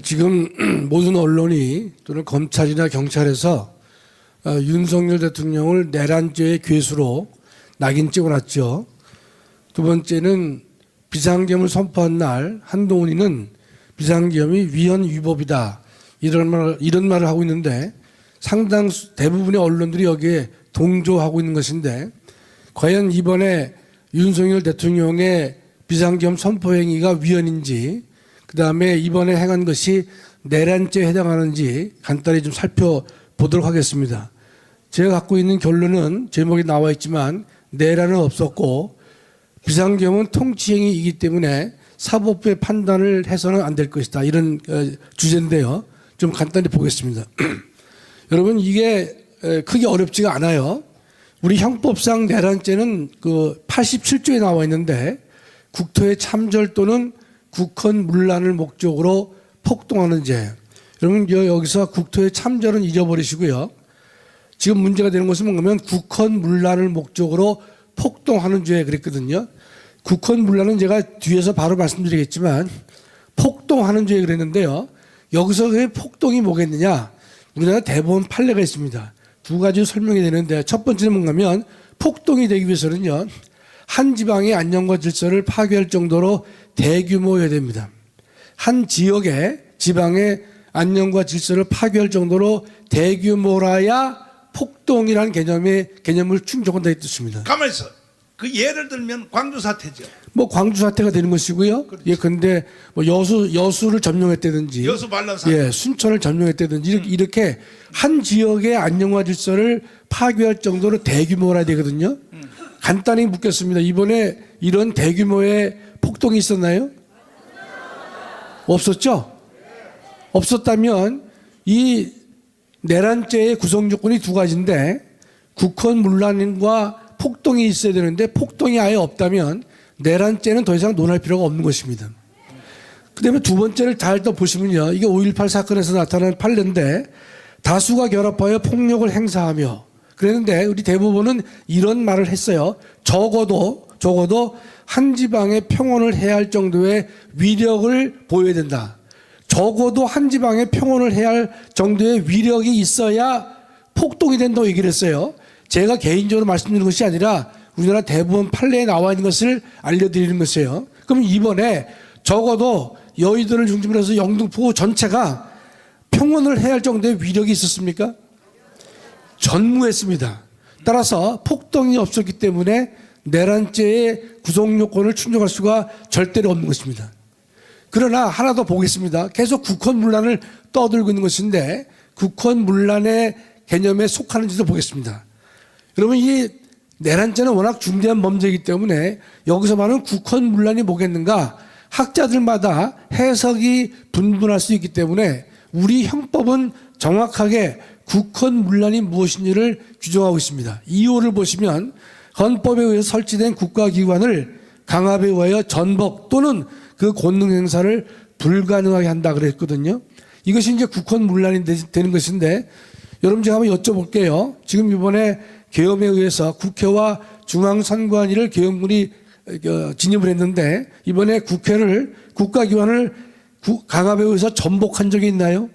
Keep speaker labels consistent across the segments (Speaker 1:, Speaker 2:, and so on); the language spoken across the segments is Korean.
Speaker 1: 지금 모든 언론이 또는 검찰이나 경찰에서 윤석열 대통령을 내란죄의 괴수로 낙인 찍어놨죠. 두 번째는 비상계엄을 선포한 날 한동훈이는 비상계엄이 위헌 위법이다 이런 말을 하고 있는데 상당수 대부분의 언론들이 여기에 동조하고 있는 것인데 과연 이번에 윤석열 대통령의 비상계엄 선포 행위가 위헌인지 그다음에 이번에 행한 것이 내란죄에 해당하는지 간단히 좀 살펴보도록 하겠습니다. 제가 갖고 있는 결론은 제목에 나와 있지만 내란은 없었고 비상계엄은 통치행위이기 때문에 사법부의 판단을 해서는 안 될 것이다. 이런 주제인데요. 좀 간단히 보겠습니다. 여러분 이게 크게 어렵지가 않아요. 우리 형법상 내란죄는 그 87조에 나와 있는데 국토의 참절 또는 국헌 문란을 목적으로 폭동하는 죄. 여러분 여기서 국토의 참절은 잊어버리시고요. 지금 문제가 되는 것은 뭐냐면 국헌 문란을 목적으로 폭동하는 죄 그랬거든요. 국헌 문란은 제가 뒤에서 바로 말씀드리겠지만 폭동하는 죄 그랬는데요. 여기서 그 폭동이 뭐겠느냐. 우리나라 대법원 판례가 있습니다. 두 가지 설명이 되는데 첫 번째는 뭐냐면 폭동이 되기 위해서는요. 한 지방의 안녕과 질서를 파괴할 정도로 대규모여야 됩니다. 한 지방의 안녕과 질서를 파괴할 정도로 대규모라야 폭동이라는 개념을 충족한다 이 뜻입니다.
Speaker 2: 가만히 있어. 그 예를 들면 광주 사태죠.
Speaker 1: 뭐 광주 사태가 되는 것이고요.
Speaker 2: 그렇죠.
Speaker 1: 예, 근데 뭐 여수를 점령했다든지,
Speaker 2: 여수 반란 사태.
Speaker 1: 예, 순천을 점령했다든지 이렇게 한 지역의 안녕과 질서를 파괴할 정도로 대규모라 되거든요. 간단히 묻겠습니다. 이번에 이런 대규모의 폭동이 있었나요? 없었죠? 없었다면 이 내란죄의 구성 조건이 두 가지인데 국헌 문란과 폭동이 있어야 되는데 폭동이 아예 없다면 내란죄는 더 이상 논할 필요가 없는 것입니다. 그다음에 두 번째를 잘 더 보시면요. 이게 5.18 사건에서 나타난 판례인데 다수가 결합하여 폭력을 행사하며 그랬는데 우리 대법원은 이런 말을 했어요. 적어도 한 지방의 평온을 해야 할 정도의 위력을 보여야 된다. 적어도 한 지방의 평온을 해야 할 정도의 위력이 있어야 폭동이 된다고 얘기를 했어요. 제가 개인적으로 말씀드리는 것이 아니라 우리나라 대법원 판례에 나와 있는 것을 알려드리는 것이에요. 그럼 이번에 적어도 여의도를 중심으로 해서 영등포 전체가 평온을 해야 할 정도의 위력이 있었습니까? 전무했습니다. 따라서 폭동이 없었기 때문에 내란죄의 구성 요건을 충족할 수가 절대로 없는 것입니다. 그러나 하나 더 보겠습니다. 계속 국헌 문란을 떠들고 있는 것인데 국헌 문란의 개념에 속하는지도 보겠습니다. 여러분 이 내란죄는 워낙 중대한 범죄이기 때문에 여기서 말하는 국헌 문란이 뭐겠는가 학자들마다 해석이 분분할 수 있기 때문에 우리 형법은 정확하게 국헌 문란이 무엇인지를 규정하고 있습니다. 2호를 보시면 헌법에 의해서 설치된 국가기관을 강압에 의하여 전복 또는 그 권능 행사를 불가능하게 한다 그랬거든요. 이것이 이제 국헌 문란이 되는 것인데 여러분 제가 한번 여쭤볼게요. 지금 이번에 계엄에 의해서 국회와 중앙선관위를 계엄군이 진입을 했는데 이번에 국가기관을 강압에 의해서 전복한 적이 있나요?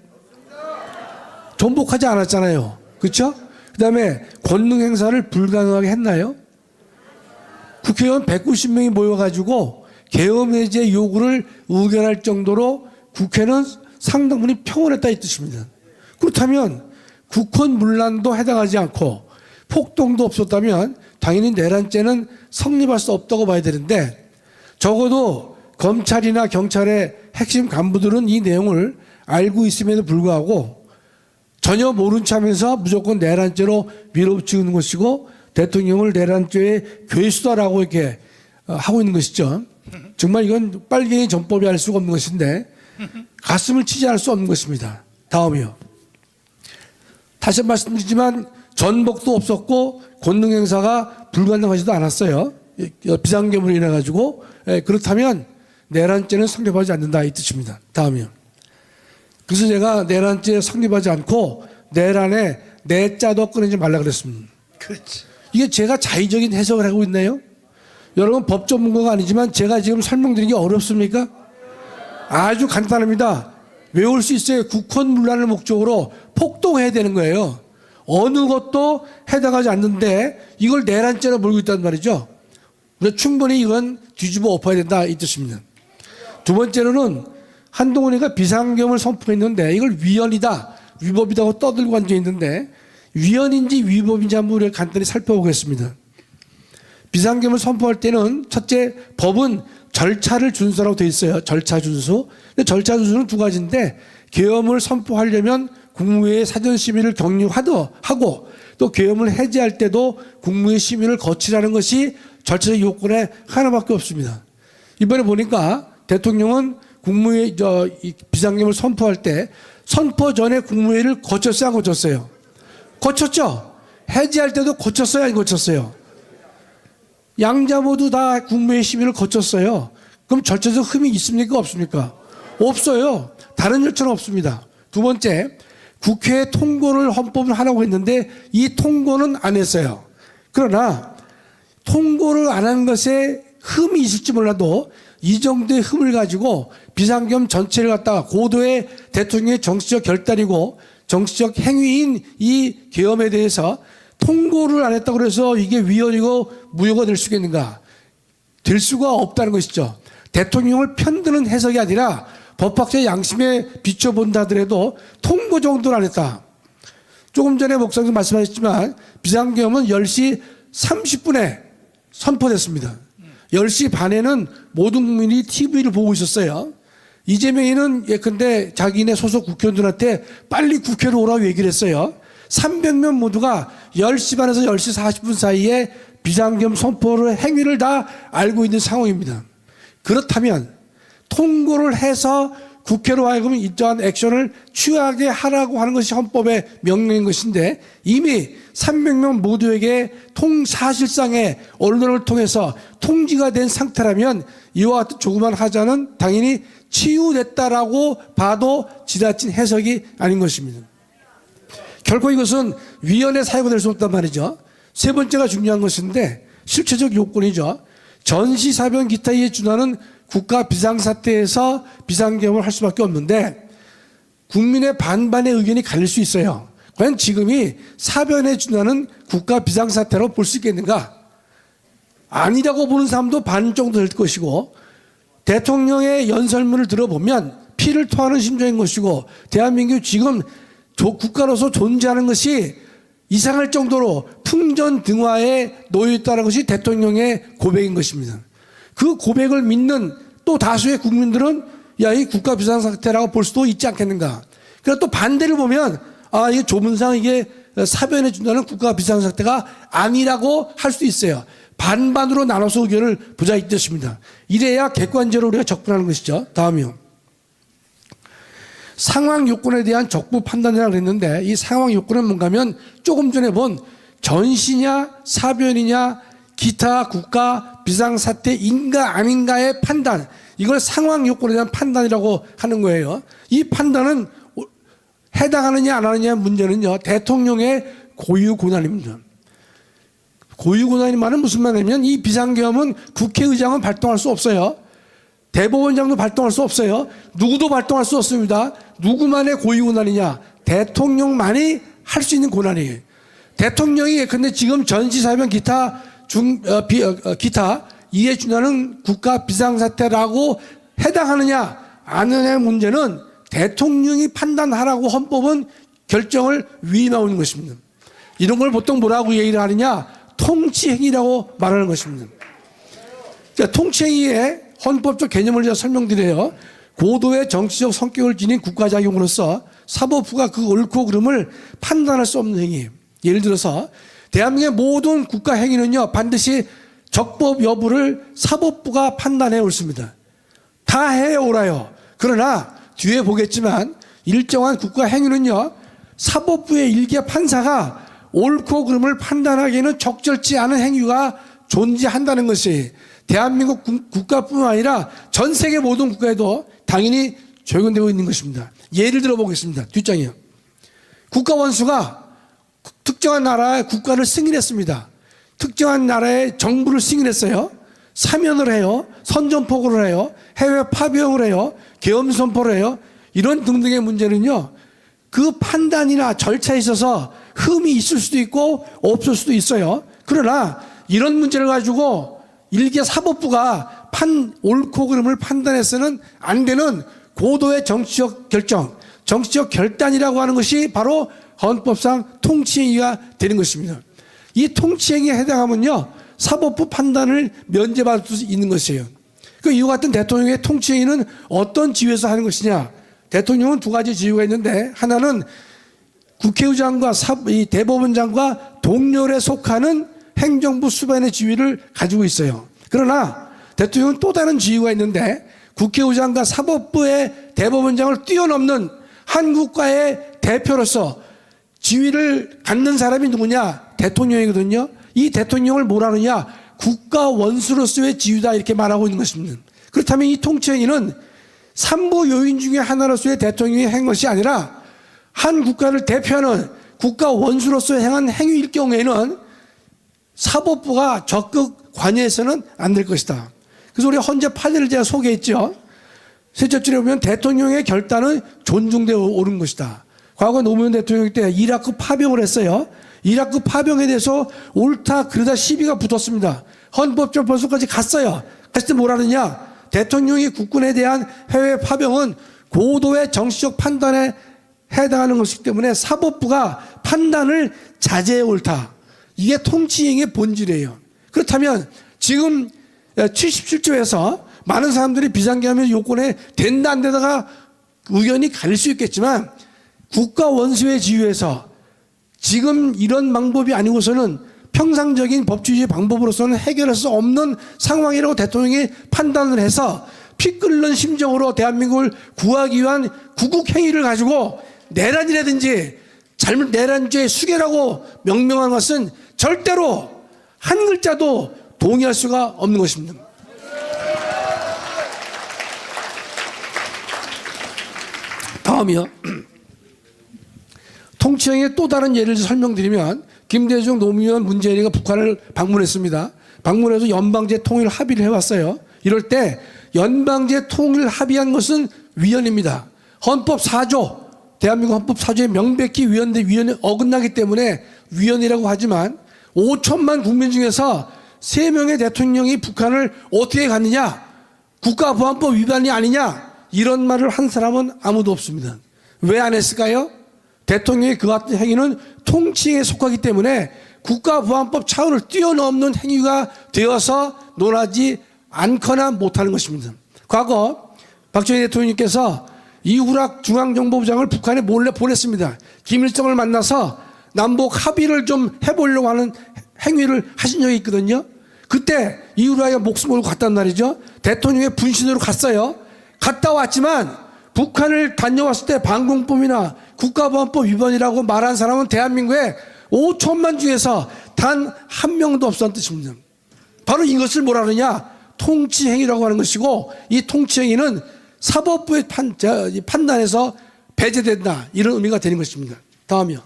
Speaker 1: 전복하지 않았잖아요. 그렇죠? 그다음에 권능 행사를 불가능하게 했나요? 국회의원 190명이 모여가지고 계엄 해제 요구를 의결할 정도로 국회는 상당 부분이 평온했다 이 뜻입니다. 그렇다면 국헌 문란도 해당하지 않고 폭동도 없었다면 당연히 내란죄는 성립할 수 없다고 봐야 되는데 적어도 검찰이나 경찰의 핵심 간부들은 이 내용을 알고 있음에도 불구하고 전혀 모른 척하면서 무조건 내란죄로 밀어붙이는 것이고 대통령을 내란죄의 괴수다라고 이렇게 하고 있는 것이죠. 정말 이건 빨갱이 전법이 알 수가 없는 것인데 가슴을 치지 않을 수 없는 것입니다. 다음이요. 다시 말씀드리지만 전복도 없었고 권능 행사가 불가능하지도 않았어요. 비상계엄으로 인해 가지고 그렇다면 내란죄는 성립하지 않는다 이 뜻입니다. 다음이요. 그래서 제가 내란죄 성립하지 않고 내란에 내자도 꺼내지 말라 그랬습니다.
Speaker 2: 그렇지.
Speaker 1: 이게 제가 자의적인 해석을 하고 있나요? 여러분 법 전문가가 아니지만 제가 지금 설명드리는 게 어렵습니까? 아주 간단합니다. 외울 수 있어요. 국헌문란을 목적으로 폭동해야 되는 거예요. 어느 것도 해당하지 않는데 이걸 내란죄로 몰고 있단 말이죠. 그래서 충분히 이건 뒤집어 엎어야 된다 이 뜻입니다. 두 번째로는 한동훈이가 비상경을 선포했는데 이걸 위헌이다, 위법이다 하고 떠들고 앉아 있는데 위헌인지 위법인지 한번 우리가 간단히 살펴보겠습니다. 비상경을 선포할 때는 첫째, 법은 절차를 준수라고 되어 있어요. 절차 준수. 근데 절차 준수는 두 가지인데 계엄을 선포하려면 국무회의 사전 심의를 격려하고 또 계엄을 해제할 때도 국무회의 심의를 거치라는 것이 절차적 요건에 하나밖에 없습니다. 이번에 보니까 대통령은 국무회의 이 비상경을 선포할 때 선포 전에 국무회의를 거쳤어요, 안 거쳤어요? 거쳤죠. 해제할 때도 거쳤어요, 안 거쳤어요? 양자 모두 다 국무회의 심의를 거쳤어요. 그럼 절차적 흠이 있습니까, 없습니까? 없어요. 다른 절차는 없습니다. 두 번째, 국회 통고를 헌법을 하라고 했는데 이 통고는 안 했어요. 그러나 통고를 안 한 것에 흠이 있을지 몰라도 이 정도의 흠을 가지고 비상겸 전체를 갖다가 고도의 대통령의 정치적 결단이고 정치적 행위인 이 계엄에 대해서 통고를 안 했다고 해서 이게 위헌이고 무효가 될 수 있겠는가? 될 수가 없다는 것이죠. 대통령을 편드는 해석이 아니라 법학적 양심에 비춰본다 하더라도 통고 정도는 안 했다. 조금 전에 목사님 말씀하셨지만 비상계엄은 10시 30분에 선포됐습니다. 10시 반에는 모든 국민이 TV를 보고 있었어요. 이재명이는 예컨대 자기네 소속 국회의원들한테 빨리 국회로 오라고 얘기를 했어요. 300명 모두가 10시 반에서 10시 40분 사이에 비상계엄 선포를 행위를 다 알고 있는 상황입니다. 그렇다면 통고를 해서 국회로 하여금 이러한 액션을 취하게 하라고 하는 것이 헌법의 명령인 것인데 이미 300명 모두에게 사실상의 언론을 통해서 통지가 된 상태라면 이와 같은 조그만 하자는 당연히 치유됐다라고 봐도 지나친 해석이 아닌 것입니다. 결코 이것은 위헌의 사유가 될 수 없단 말이죠. 세 번째가 중요한 것인데 실체적 요건이죠. 전시사변 기타 이에 준하는 국가 비상사태에서 비상계엄을 할 수밖에 없는데 국민의 반반의 의견이 갈릴 수 있어요. 과연 지금이 사변에 준하는 국가 비상사태로 볼 수 있겠는가? 아니라고 보는 사람도 반 정도 될 것이고 대통령의 연설문을 들어보면 피를 토하는 심정인 것이고 대한민국이 지금 국가로서 존재하는 것이 이상할 정도로 풍전등화에 놓여 있다는 것이 대통령의 고백인 것입니다. 그 고백을 믿는 또 다수의 국민들은 야, 이 국가 비상사태라고 볼 수도 있지 않겠는가. 그러나 또 반대를 보면 이게 조문상 이게 사변해 준다는 국가 비상사태가 아니라고 할 수 있어요. 반반으로 나눠서 의견을 보자 이 뜻입니다. 이래야 객관적으로 우리가 접근하는 것이죠. 다음이요. 상황 요건에 대한 적부 판단이라고 했는데 이 상황 요건은 뭔가 하면 조금 전에 본 전시냐 사변이냐 기타 국가 비상사태인가 아닌가의 판단, 이걸 상황 요건에 대한 판단이라고 하는 거예요. 이 판단은 해당하느냐 안 하느냐의 문제는요, 대통령의 고유 권한입니다. 고유 권한이 말은 무슨 말이냐면 이 비상계엄은 국회의장은 발동할 수 없어요. 대법원장도 발동할 수 없어요. 누구도 발동할 수 없습니다. 누구만의 고유 권한이냐? 대통령만이 할 수 있는 권한이에요. 대통령이 근데 지금 전시사변 기타 기타 이에 준하는 국가 비상사태라고 해당하느냐 안 하느냐의 문제는 대통령이 판단하라고 헌법은 결정을 위임하고 있는 것입니다. 이런 걸 보통 뭐라고 얘기를 하느냐? 통치행위라고 말하는 것입니다. 자, 통치행위의 헌법적 개념을 제가 설명드려요. 고도의 정치적 성격을 지닌 국가작용으로서 사법부가 그 옳고 그름을 판단할 수 없는 행위. 예를 들어서 대한민국의 모든 국가 행위는요, 반드시 적법 여부를 사법부가 판단해 옳습니다. 다 해 옳아요. 그러나 뒤에 보겠지만 일정한 국가 행위는요, 사법부의 일개 판사가 옳고 그름을 판단하기에는 적절치 않은 행위가 존재한다는 것이 대한민국 국가뿐만 아니라 전 세계 모든 국가에도 당연히 적용되고 있는 것입니다. 예를 들어 보겠습니다. 뒷장이요. 국가 원수가 특정한 나라의 국가를 승인했습니다. 특정한 나라의 정부를 승인했어요. 사면을 해요. 선전포고를 해요. 해외 파병을 해요. 계엄 선포를 해요. 이런 등등의 문제는요, 그 판단이나 절차에 있어서 흠이 있을 수도 있고 없을 수도 있어요. 그러나 이런 문제를 가지고 일개 사법부가 옳고 그름을 판단해서는 안 되는 고도의 정치적 결정, 정치적 결단이라고 하는 것이 바로 헌법상 통치행위가 되는 것입니다. 이 통치행위에 해당하면요, 사법부 판단을 면제받을 수 있는 것이에요. 그 이와 같은 대통령의 통치행위는 어떤 지위에서 하는 것이냐? 대통령은 두 가지 지위가 있는데, 하나는 국회의장과 이 대법원장과 동렬에 속하는 행정부 수반의 지위를 가지고 있어요. 그러나 대통령은 또 다른 지위가 있는데, 국회의장과 사법부의 대법원장을 뛰어넘는 한 국가의 대표로서 지위를 갖는 사람이 누구냐? 대통령이거든요. 이 대통령을 뭐라 하느냐? 국가 원수로서의 지위다, 이렇게 말하고 있는 것입니다. 그렇다면 이 통치행위는 삼부 요인 중에 하나로서의 대통령이 한 것이 아니라 한 국가를 대표하는 국가 원수로서 행한 행위일 경우에는 사법부가 적극 관여해서는 안 될 것이다. 그래서 우리 헌재 판례를 제가 소개했죠. 세 절줄에 보면 대통령의 결단은 존중되어 오른 것이다. 과거 노무현 대통령 때 이라크 파병을 했어요. 이라크 파병에 대해서 옳다 그러다 시비가 붙었습니다. 헌법재판소까지 갔어요. 갔을 때 뭐라느냐? 대통령이 국군에 대한 해외 파병은 고도의 정치적 판단에 해당하는 것이기 때문에 사법부가 판단을 자제해 옳다. 이게 통치행위의 본질이에요. 그렇다면 지금 77조에서 많은 사람들이 비상계엄의 요건에 된다 안 되다가 의견이 갈릴 수 있겠지만, 국가 원수의 지위에서 지금 이런 방법이 아니고서는 평상적인 법치주의 방법으로서는 해결할 수 없는 상황이라고 대통령이 판단을 해서 피 끓는 심정으로 대한민국을 구하기 위한 구국행위를 가지고 내란이라든지 내란죄의 수괴라고 명명한 것은 절대로 한 글자도 동의할 수가 없는 것입니다. 다음이요. 통치행위의 또 다른 예를 설명드리면, 김대중, 노무현, 문재인이가 북한을 방문했습니다. 방문해서 연방제 통일 합의를 해왔어요. 이럴 때 연방제 통일 합의한 것은 위헌입니다. 헌법 4조, 대한민국 헌법 4조에 명백히 위헌에 어긋나기 때문에 위헌이라고 하지만 5천만 국민 중에서 3명의 대통령이 북한을 어떻게 갔느냐? 국가보안법 위반이 아니냐? 이런 말을 한 사람은 아무도 없습니다. 왜 안 했을까요? 대통령의 그 같은 행위는 통치에 속하기 때문에 국가보안법 차원을 뛰어넘는 행위가 되어서 논하지 않거나 못하는 것입니다. 과거 박정희 대통령님께서 이후락 중앙정보부장을 북한에 몰래 보냈습니다. 김일성을 만나서 남북 합의를 좀 해보려고 하는 행위를 하신 적이 있거든요. 그때 이후락이 목숨 걸고 갔단 말이죠. 대통령의 분신으로 갔어요. 갔다 왔지만 북한을 다녀왔을 때 반공법이나 국가보안법 위반이라고 말한 사람은 대한민국에 5천만 중에서 단 한 명도 없었던 뜻입니다. 바로 이것을 뭐라 그러냐? 통치행위라고 하는 것이고, 이 통치행위는 사법부의 판단에서 배제된다, 이런 의미가 되는 것입니다. 다음이요.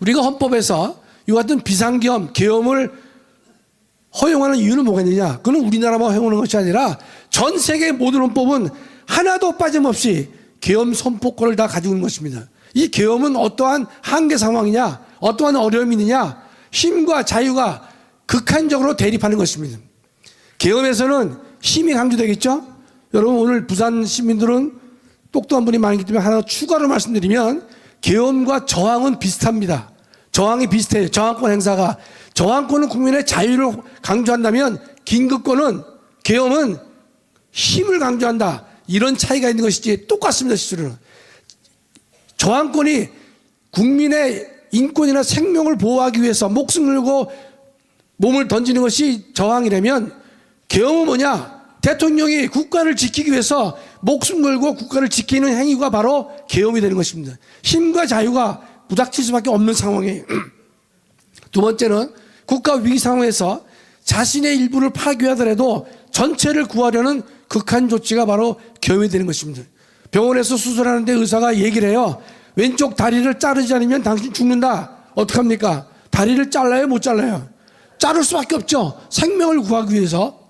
Speaker 1: 우리가 헌법에서 이 같은 비상계엄, 계엄을 허용하는 이유는 뭐겠느냐? 그건 우리나라만 허용하는 것이 아니라 전 세계 모든 헌법은 하나도 빠짐없이 계엄 선포권을 다 가지고 있는 것입니다. 이 계엄은 어떠한 한계 상황이냐, 어떠한 어려움이 있느냐, 힘과 자유가 극한적으로 대립하는 것입니다. 계엄에서는 힘이 강조되겠죠? 여러분, 오늘 부산 시민들은 똑똑한 분이 많기 때문에 하나 추가로 말씀드리면, 계엄과 저항은 비슷합니다. 저항이 비슷해요. 저항권 행사가. 저항권은 국민의 자유를 강조한다면, 긴급권은, 계엄은 힘을 강조한다, 이런 차이가 있는 것이지 똑같습니다. 실제로는 저항권이 국민의 인권이나 생명을 보호하기 위해서 목숨 걸고 몸을 던지는 것이 저항이라면, 계엄은 뭐냐? 대통령이 국가를 지키기 위해서 목숨 걸고 국가를 지키는 행위가 바로 계엄이 되는 것입니다. 힘과 자유가 부닥칠 수밖에 없는 상황이에요. 두 번째는 국가 위기 상황에서 자신의 일부를 파괴하더라도 전체를 구하려는 극한 조치가 바로 계엄이 되는 것입니다. 병원에서 수술하는데 의사가 얘기를 해요. 왼쪽 다리를 자르지 않으면 당신 죽는다. 어떡합니까? 다리를 잘라요? 못 잘라요? 자를 수밖에 없죠. 생명을 구하기 위해서.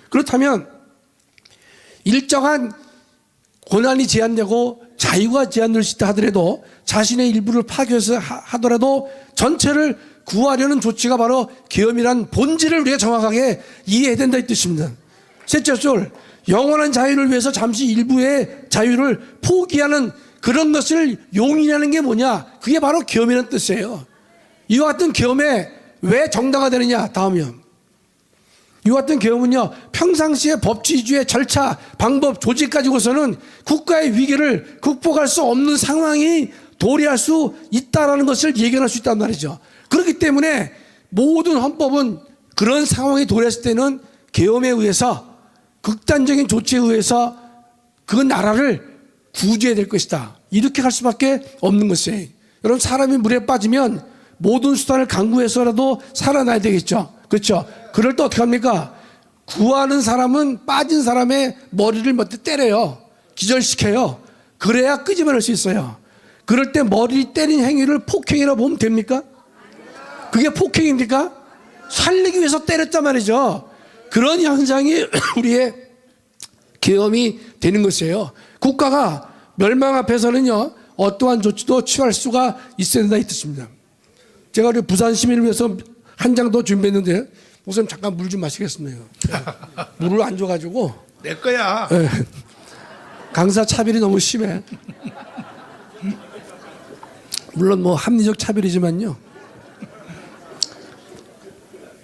Speaker 1: 그렇다면 일정한 권한이 제한되고 자유가 제한될 수 있다 하더라도 자신의 일부를 파괴해서 하더라도 전체를 구하려는 조치가 바로 계엄이란 본질을 우리가 정확하게 이해해야 된다 이 뜻입니다. 셋째 줄, 영원한 자유를 위해서 잠시 일부의 자유를 포기하는 그런 것을 용인하는 게 뭐냐? 그게 바로 계엄이라는 뜻이에요. 이와 같은 계엄에 왜 정당화되느냐? 다음이요. 이와 같은 계엄은요, 평상시에 법치주의 절차, 방법, 조직 가지고서는 국가의 위기를 극복할 수 없는 상황이 도래할 수 있다는 것을 예견할 수 있단 말이죠. 그렇기 때문에 모든 헌법은 그런 상황이 도래했을 때는 계엄에 의해서 극단적인 조치에 의해서 그 나라를 구제해야 될 것이다. 이렇게 갈 수밖에 없는 것이에요. 여러분, 사람이 물에 빠지면 모든 수단을 강구해서라도 살아나야 되겠죠. 그렇죠? 그럴 때 어떻게 합니까? 구하는 사람은 빠진 사람의 머리를 먼저 때려요. 기절시켜요. 그래야 끄집어낼 수 있어요. 그럴 때 머리 때린 행위를 폭행이라고 보면 됩니까? 그게 폭행입니까? 살리기 위해서 때렸단 말이죠. 그런 현상이 우리의 계엄이 되는 것이에요. 국가가 멸망 앞에서는요, 어떠한 조치도 취할 수가 있어야 된다 이 뜻입니다. 제가 우리 부산 시민을 위해서 한 장 더 준비했는데, 목사님 잠깐 물 좀 마시겠습니다. 물을 안 줘가지고.
Speaker 2: 내 거야.
Speaker 1: 네. 강사 차별이 너무 심해. 물론 뭐 합리적 차별이지만요.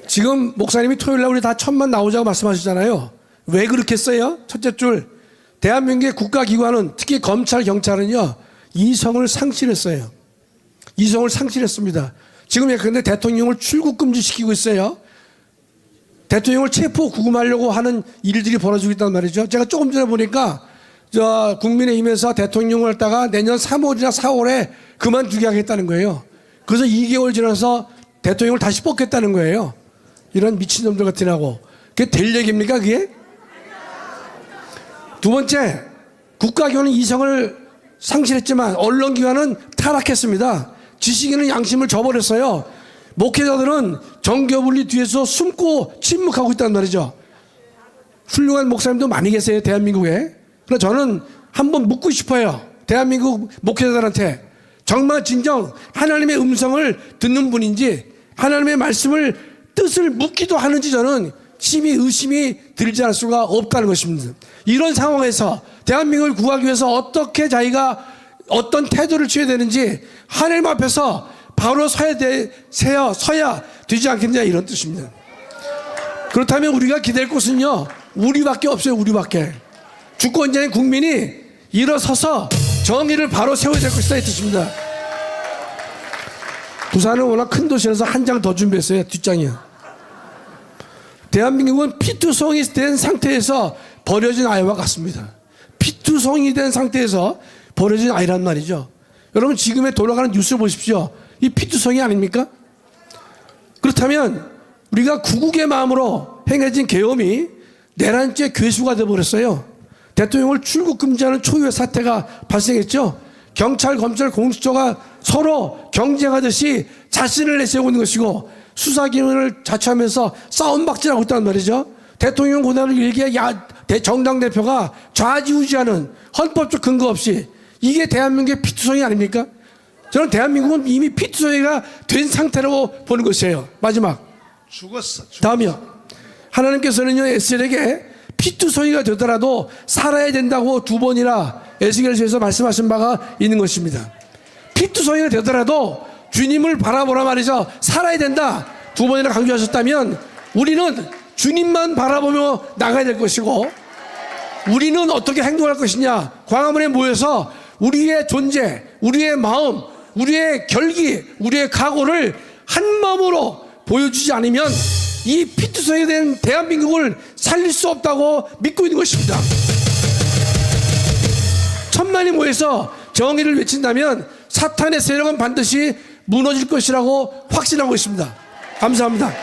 Speaker 1: 지금 목사님이 토요일 날 우리 다 천만 나오자고 말씀하시잖아요. 왜 그렇게 써요? 첫째 줄, 대한민국의 국가기관은 특히 검찰, 경찰은요, 이성을 상실했어요. 이성을 상실했습니다. 지금 예컨대 대통령을 출국 금지시키고 있어요. 대통령을 체포 구금하려고 하는 일들이 벌어지고 있단 말이죠. 제가 조금 전에 보니까 국민의힘에서 대통령을 했다가 내년 3월이나 4월에 그만두게 하겠다는 거예요. 그래서 2개월 지나서 대통령을 다시 뽑겠다는 거예요. 이런 미친놈들 같은 하고. 그게 될 얘기입니까 그게? 두 번째, 국가기관은 이성을 상실했지만 언론기관은 타락했습니다. 지식인은 양심을 저버렸어요. 목회자들은 정교분리 뒤에서 숨고 침묵하고 있단 말이죠. 훌륭한 목사님도 많이 계세요 대한민국에. 그래서 저는 한번 묻고 싶어요. 대한민국 목회자들한테 정말 진정 하나님의 음성을 듣는 분인지 하나님의 말씀을 뜻을 묻기도 하는지 저는 심히 의심이 들지 않을 수가 없다는 것입니다. 이런 상황에서 대한민국을 구하기 위해서 어떻게 자기가 어떤 태도를 취해야 되는지 하나님 앞에서 바로 서야 되지 않겠냐 이런 뜻입니다. 그렇다면 우리가 기댈 곳은요 우리밖에 없어요. 우리밖에. 주권자인 국민이 일어서서 정의를 바로 세워야 될 것이다 이 뜻입니다. 부산은 워낙 큰 도시라서 한 장 더 준비했어요. 뒷장이요. 대한민국은 피투성이 된 상태에서 버려진 아이와 같습니다. 피투성이 된 상태에서 버려진 아이란 말이죠. 여러분 지금의 돌아가는 뉴스를 보십시오. 이 피투성이 아닙니까? 그렇다면 우리가 구국의 마음으로 행해진 계엄이 내란죄 괴수가 되어버렸어요. 대통령을 출국 금지하는 초유의 사태가 발생했죠. 경찰, 검찰, 공수처가 서로 경쟁하듯이 자신을 내세우고 있는 것이고 수사기능을 자처하면서 싸움박질하고 있다는 말이죠. 대통령 권한을 일기에 정당 대표가 좌지우지하는 헌법적 근거 없이 이게 대한민국의 피투성이 아닙니까? 저는 대한민국은 이미 피투성이가 된 상태라고 보는 것이에요. 마지막.
Speaker 2: 죽었어.
Speaker 1: 다음이요. 하나님께서는요 에스겔에게 피투성이가 되더라도 살아야 된다고 2번이나 에스겔서에서 말씀하신 바가 있는 것입니다. 피투성이가 되더라도 주님을 바라보라 말이죠. 살아야 된다 2번이나 강조하셨다면 우리는 주님만 바라보며 나가야 될 것이고 우리는 어떻게 행동할 것이냐. 광화문에 모여서 우리의 존재, 우리의 마음, 우리의 결기, 우리의 각오를 한 마음으로 보여주지 않으면 이 피투성이 된 대한민국을 살릴 수 없다고 믿고 있는 것입니다. 천만이 모여서 정의를 외친다면 사탄의 세력은 반드시 무너질 것이라고 확신하고 있습니다. 감사합니다.